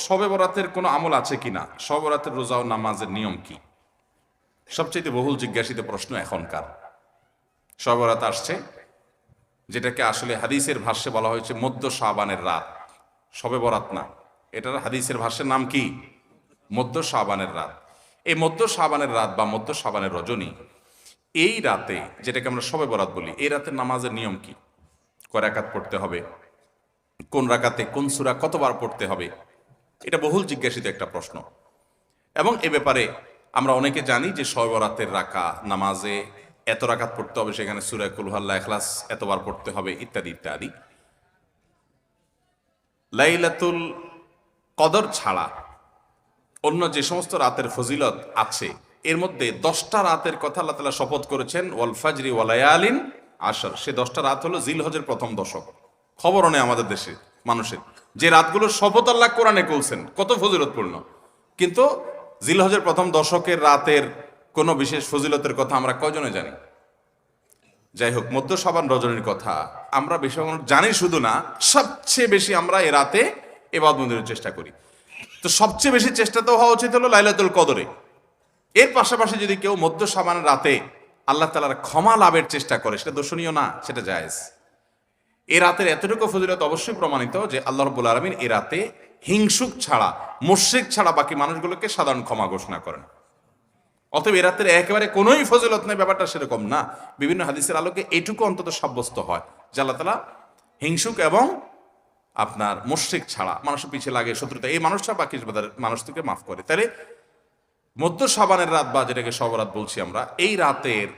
শবে বরাতের কোনো আমল আছে কিনা, শবে বরাতের রোজা ও নামাজের নিয়ম কি? সবচেয়ে বহুল জিজ্ঞাসিত প্রশ্ন এখনকার। শবে বরাত আসছে, যেটাকে আসলে হাদিসের ভাষ্যে বলা হয়েছে মধ্য শাবানের রাত, শবে বরাত না, এটার হাদিসের ভাষ্যের নাম কি? মধ্য শাবানের রাত। এই মধ্য শাবানের রাত বা মধ্য শাবানের রজনী, এই রাতে যেটাকে আমরা শবে বরাত বলি, এই রাতের নামাজের নিয়ম কি? কয় রাকাত পড়তে হবে, কোন রাকাতে কোন সূরা কতবার পড়তে হবে, এটা বহুল জিজ্ঞাসিত একটা প্রশ্ন। এবং এ ব্যাপারে আমরা অনেকে জানি যে শবে বরাতের নামাজে এত রাকাত পড়তে হবে, সেখানে সূরা কুল হুয়াল্লাহ, ইখলাস এতবার পড়তে হবে, ইত্যাদি ইত্যাদি। লাইলাতুল কদর ছাড়া অন্য যে সমস্ত রাতের ফজিলত আছে, এর মধ্যে 10টা রাতের কথা আল্লাহ তাআলা শপথ করেছেন, ওয়াল ফাজরি ওয়া লায়ালিন আশর। সে 10টা রাত হলো জিলহজের প্রথম দশক। খবরও নেই আমাদের দেশে মানুষের, যে রাতগুলোর শপথ আল্লাহ কোরআনে করছেন, কত ফজিলতপূর্ণ, কিন্তু জিলহজের প্রথম দশকের রাতের কোনো বিশেষ ফজিলতের কথা আমরা কয়জনে জানি? যাই হোক, মধ্য শাবান রজনীর কথা আমরা বেশি জানি শুধু না, সবচেয়ে বেশি আমরা এ রাতে ইবাদত বন্দেগীর চেষ্টা করি। তো সবচেয়ে বেশি চেষ্টা তো হওয়া উচিত হলো লাইলাতুল কদরে। এর পাশাপাশি যদি কেউ মধ্য শাবানের রাতে আল্লাহ তাআলার ক্ষমা লাভের চেষ্টা করে, সেটা দর্শনীয় না, সেটা জায়েজ। এ রাতের এতটুকু ফজিলত অবশ্যই প্রমাণিত যে আল্লাহ রাব্বুল আলামিন এ রাতে হিংসুক ছাড়া, মুশরিক ছাড়া বাকি মানুষগুলোকে সাধারণ ক্ষমা ঘোষণা করেন। অতএব এ রাতের একেবারে কোনোই ফজিলত নেই, ব্যাপারটা সেরকম না। বিভিন্ন হাদিসের আলোকে এটুকু অন্তত সাব্যস্ত হয় যে আল্লাহ তাআলা হিংসুক এবং আপনার মুশরিক ছাড়া, মানুষের পিছিয়ে লাগে শত্রুতা, এই মানুষটা বাকি মানুষকে মাফ করে। তাহলে মধ্য শাবানের রাত বা যেটাকে শবরাত বলছি আমরা, এই রাতের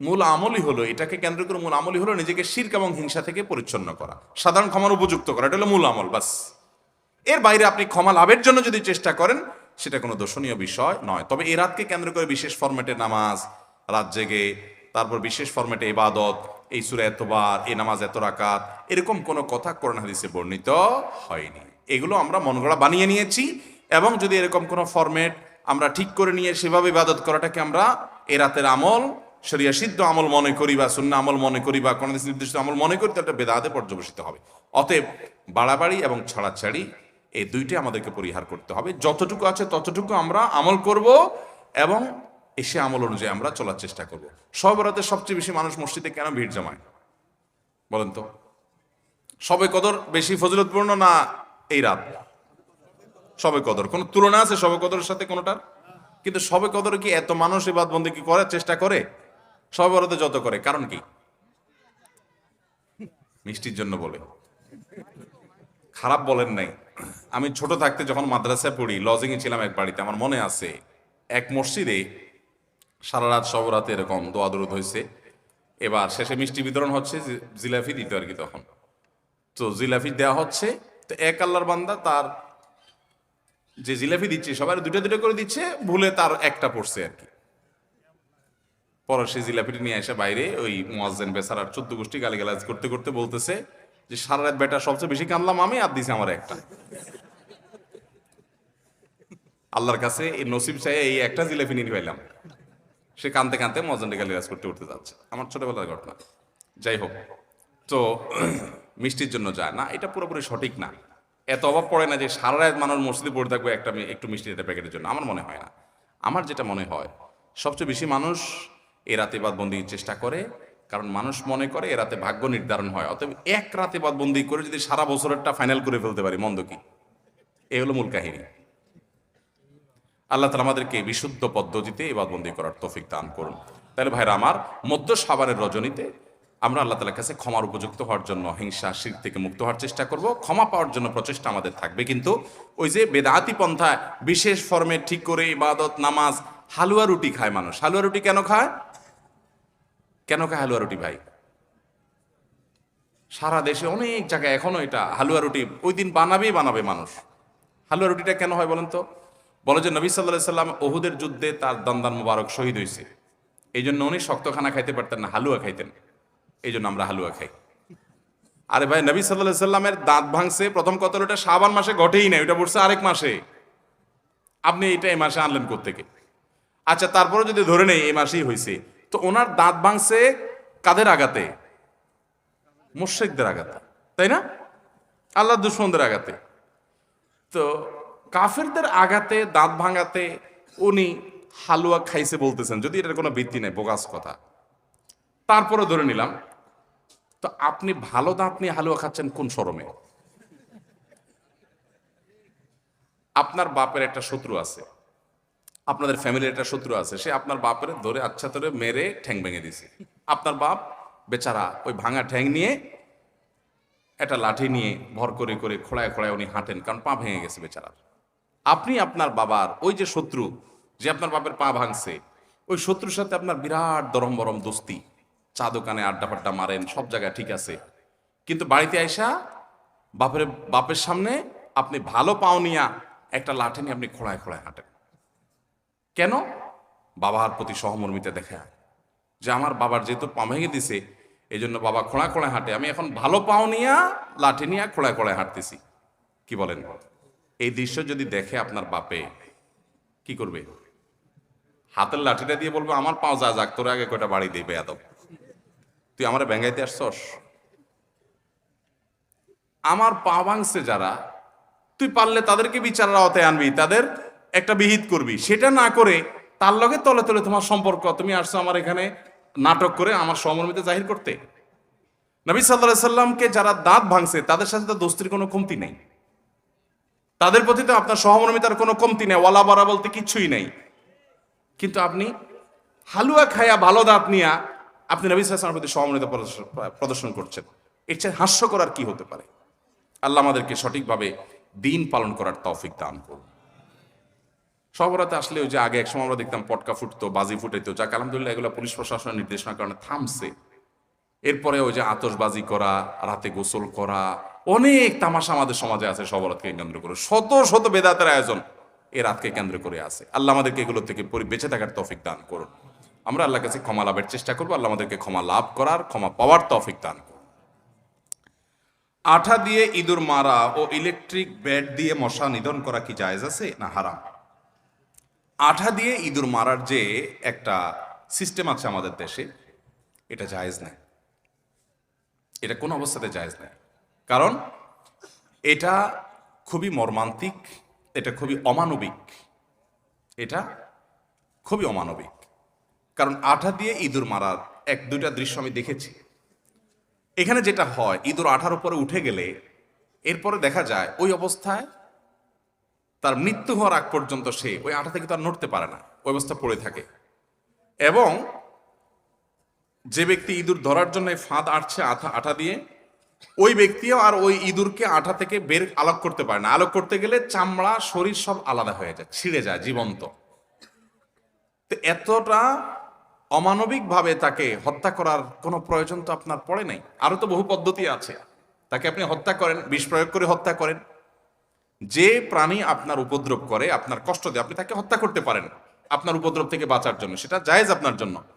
মূল আমলই হলো, এটাকে কেন্দ্র করে মূল আমলই হলো নিজেকে শিরক এবং হিংসা থেকে পরিচ্ছন্ন করা, সাধারণ ক্ষমার উপযুক্ত করা। এটা হলো মূল আমল, বাস। এর বাইরে আপনি ক্ষমা লাভের জন্য যদি চেষ্টা করেন, সেটা কোনো দর্শনীয় বিষয় নয়। তবে এই রাতকে কেন্দ্র করে বিশেষ ফরম্যাটে নামাজ, রাত জেগে, তারপর বিশেষ ফরম্যাটে ইবাদত, এই সূরা এতবার, এই নামাজ এত রাকাত, এরকম কোনো কথা কোরআন হাদিসে বর্ণিত হয়নি। এগুলো আমরা মন গড়া বানিয়ে নিয়েছি। এবং যদি এরকম কোনো ফরম্যাট আমরা ঠিক করে নিয়ে সেভাবে ইবাদত করাটাকে আমরা এ রাতের আমল, শরিয়া সিদ্ধ আমল মনে করি বা সুন্নাহ আমল মনে করি বা কোন নির্দিষ্ট আমল মনে করি, তাহলে বেদাতে পর্যবেসিত হবে। অতএব বাড়াবাড়ি এবং ছাড়াছাড়ি এই দুইটাই আমাদেরকে পরিহার করতে হবে। যতটুকু আছে ততটুকু আমরা আমল করব এবং এসে আমল অনুযায়ী আমরা চলার চেষ্টা করব। শবে বরাতে সবচেয়ে বেশি মানুষ মসজিদে কেন ভিড় জমায় বলেন তো? শবে কদর বেশি ফজিলতপূর্ণ না এই রাত? শবে কদর কোনো তুলনা আছে শবে কদরের সাথে কোনোটার? কিন্তু শবে কদরে কি এত মানুষ ইবাদত বন্দেগী করার চেষ্টা করে শবে বরাতে যত করে? কারণ কি? মিষ্টির জন্য বলে, খারাপ বলেন নাই। আমি ছোট থাকতে যখন মাদ্রাসায় পড়ি, লজিংয়ে ছিলাম এক বাড়িতে, আমার মনে আছে এক মসজিদে সারা রাত শবে বরাতে এরকম দোয়া দরুদ হয়েছে। এবার শেষে মিষ্টি বিতরণ হচ্ছে, জিলাপি দিত আর কি তখন। তো জিলাপি দেওয়া হচ্ছে, তো এক আল্লাহর বান্দা তার যে জিলাপি দিচ্ছে সবাই দুটো দুটো করে দিচ্ছে, ভুলে তার একটা পড়ছে আর কি। পরে সেই জিলাপিটি নিয়ে এসে বাইরে ওই মুয়াজ্জিন বেচারার 14 গোষ্ঠী গালিগালাজ করতে করতে বলতেছে যে সারা রাত বেটা সবচেয়ে বেশি কানলাম আমি, আর দিছে আমার একটা। আল্লাহর কাছে এই নসিব চাই এই একটা জিলাপি নিয়ে পাইলাম। সে কানতে কানতে মুয়াজ্জিনকে গালিগালাজ করতে করতে যাচ্ছে। আমার ছোটবেলার ঘটনা। যাই হোক, তো মিষ্টির জন্য যায় না, এটা পুরোপুরি সঠিক না। এত অভাব পড়ে না যে সারা রাত মানুষ মসজিদে পড়ে থাকবে একটু মিষ্টি একটা প্যাকেটের জন্য, আমার মনে হয় না। আমার যেটা মনে হয়, সবচেয়ে বেশি মানুষ এ রাতে ইবাদত বন্দেগীর চেষ্টা করে, কারণ মানুষ মনে করে এ রাতে ভাগ্য নির্ধারণ হয়। অতএব এক রাতে ইবাদত বন্দেগী করে যদি সারা বছরেরটা ফাইনাল করে ফেলতে পারি, মন্দ কি? এই হলো মূল কাহিনী। আল্লাহ তাআলা আমাদেরকে বিশুদ্ধ পদ্ধতিতে ইবাদত বন্দেগী করার তৌফিক দান করুন। তাহলে ভাইরা আমার, মধ্য শাবানের রজনীতে আমরা আল্লাহ তাআলার কাছে ক্ষমার উপযুক্ত হওয়ার জন্য, হিংসা শিরক থেকে মুক্ত হওয়ার চেষ্টা করব। ক্ষমা পাওয়ার জন্য প্রচেষ্টা আমাদের থাকবে। কিন্তু ওই যে বেদাতি পন্থায় বিশেষ ফর্মে ঠিক করে ইবাদত, নামাজ, হালুয়া রুটি খায় মানুষ। হালুয়া রুটি কেন খায়? কেন খায় হালুয়া রুটি ভাই? সারা দেশে অনেক জায়গায় এখনো এটা হালুয়া রুটি ওই দিন বানাবে মানুষ। হালুয়া রুটিটা কেন হয় বলেন তো? বলে যে নবী সাল্লাল্লাহু আলাইহি সাল্লাম উহুদের যুদ্ধে তার দন্দান মুবারক শহীদ হয়েছে, এই জন্য উনি শক্ত খানা খাইতে পারতেন না, হালুয়া খাইতেন। এই জন্য আমরা হালুয়া খাই। আরে ভাই, নবী সাল্লাল্লাহু আলাইহি সাল্লামের দাঁত ভাঙছে প্রথম কতলটা শাবান মাসে ঘটেই না, ওটা পড়ছে আরেক মাসে। আপনি এটা এই মাসে আনলেন কোত্থেকে? আচ্ছা, তারপরে যদি ধরে নেই এই মাসেই হয়েছে, তো ওনার দাঁত ভাঙছে কাদের আঘাতে? মুশরিকদের আঘাতে, তাই না? আল্লাহর দুশমনদের আঘাতে। তো কাফেরদের আঘাতে দাঁত ভাঙাতে উনি হালুয়া খাইছে বলতেছেন, যদি এটার কোনো ভিত্তি নেই, বোগাস কথা। তারপরে ধরে নিলাম, তো আপনি ভালো দাঁত নিয়ে হালুয়া খাচ্ছেন কোন শরমে? আপনার বাপের একটা শত্রু আছে, আপনাদের ফ্যামিলির একটা শত্রু আছে, সে আপনার বাপের ধরে আচ্ছা ধরে মেরে ঠ্যাং ভেঙে দিছে। আপনার বাপ বেচারা ওই ভাঙা ঠ্যাং নিয়ে একটা লাঠি নিয়ে ভর করে করে খোড়ায় খোড়ায় উনি হাঁটেন, কারণ পা ভেঙে গেছে বেচারার। আপনি আপনার বাবার ওই যে শত্রু, যে আপনার বাপের পা ভাঙছে, ওই শত্রুর সাথে আপনার বিরাট দরম বরম দোস্তি, চা দোকানে আড্ডা ফাড্ডা মারেন, সব জায়গায় ঠিক আছে। কিন্তু বাড়িতে আইসা বাপের সামনে আপনি ভালো পাও নিয়া একটা লাঠি নিয়ে আপনি খোড়ায় খোড়ায় হাঁটেন কেন? বাবার প্রতি সহমর্মিতা দেখা, যে আমার বাবার যেহেতু পা ভেঙে দিছে, এই জন্য বাবা খোঁড়া খোঁড়ায় হাঁটে, আমি এখন ভালো পাও নিয়া লাঠি নিয়ে খোঁড়ায় খোঁড়ায় হাঁটতেছি। কি বলেন? এই দৃশ্য যদি দেখে আপনার বাপে কি করবে? হাতের লাঠিটা দিয়ে বলবে, আমার পাও যা যাক, তোর আগে কয়টা বাড়ি দিবে এত, তুই আমার ব্যাঙ্গাইতে আসছস? আমার পা ভাঙছে যারা, তুই পারলে তাদেরকে বিচারের আওতায় আনবি, তাদের একটা বিহিত করবি। সেটা না করে তার লগে তলে তলে তোমার সম্পর্ক, তুমি আসছো আমার এখানে নাটক করে আমার সহমর্মিতা জাহির করতে। নবী সাল্লাল্লাহু আলাইহি সাল্লামকে যারা দাঁত ভাঙছে তাদের সাথে তো দোস্তির কোনো কমতি নেই, তাদের প্রতি তো আপনার সহমর্মিতার কোনো কমতি নেই, ওয়ালা বারা বলতে কিচ্ছুই নেই। কিন্তু আপনি হালুয়া খায়া ভালো দাঁত নিয়া আপনি নবী সাল্লাল্লাহু আলাইহি সাল্লামের প্রতি সহমর্মিতা প্রদর্শন করছেন। এর চেয়ে হাস্য করার কি হতে পারে? আল্লাহ আমাদেরকে সঠিকভাবে দিন পালন করার তৌফিক দান করুন। সবরাতে আসলে ওই যে আগে এক সময় আমরা দেখতাম পটকা ফুটতো, বাজি ফুটাইতো, যাক আলহামদুলিল্লাহ এগুলো পুলিশ প্রশাসনের নির্দেশনার কারণে থামছে। এরপরে ওই যে আতশবাজি করা, রাতে গোসল করা, অনেক তামাশা আমাদের সমাজে আছে সবরাতকে কেন্দ্র করে, শত শত বেদাতের আয়োজন এই রাতকে কেন্দ্র করে আছে। আল্লাহ আমাদেরকে এগুলো থেকে বেঁচে থাকার তৌফিক দান করুন। আমরা আল্লাহর কাছে ক্ষমা লাভের চেষ্টা করবো, আল্লাহ আমাদেরকে ক্ষমা লাভ করার, ক্ষমা পাওয়ার তৌফিক দান করুন। আঠা দিয়ে ইঁদুর মারা ও ইলেকট্রিক ব্যাট দিয়ে মশা নিধন করা কি জায়েজ আছে না হারাম? আঠা দিয়ে ইঁদুর মারার যে একটা সিস্টেম আছে আমাদের দেশে, এটা জায়েজ নাই, এটা কোন অবস্থাতে জায়েজ নাই। কারণ এটা খুবই মর্মান্তিক, এটা খুবই অমানবিক, এটা খুবই অমানবিক। কারণ আঠা দিয়ে ইঁদুর মারার এক দুইটা দৃশ্য আমি দেখেছি। এখানে যেটা হয়, ইঁদুর আঠার উপরে উঠে গেলে এরপরে দেখা যায় ওই অবস্থায় তার মৃত্যু হওয়ার আগ পর্যন্ত সে ওই আঠা থেকে তার নড়তে পারে না, ওই অবস্থা পড়ে থাকে। এবং যে ব্যক্তি ইঁদুর ধরার জন্য ফাঁদ আটছে আঠা দিয়ে, ওই ব্যক্তিও আর ওই ইঁদুরকে আঠা থেকে বের আলোক করতে পারে না। আলোক করতে গেলে চামড়া শরীর সব আলাদা হয়ে যায়, ছিঁড়ে যায় জীবন্ত। তো এতটা অমানবিক ভাবে তাকে হত্যা করার কোনো প্রয়োজন তো আপনার পড়ে নাই। আরো তো বহু পদ্ধতি আছে, তাকে আপনি হত্যা করেন, বিষ প্রয়োগ করে হত্যা করেন। যে প্রাণী আপনার উপদ্রব করে, আপনার কষ্ট দেয়, আপনি তাকে হত্যা করতে পারেন আপনার উপদ্রব থেকে বাঁচার জন্য, সেটা জায়েজ আপনার জন্য।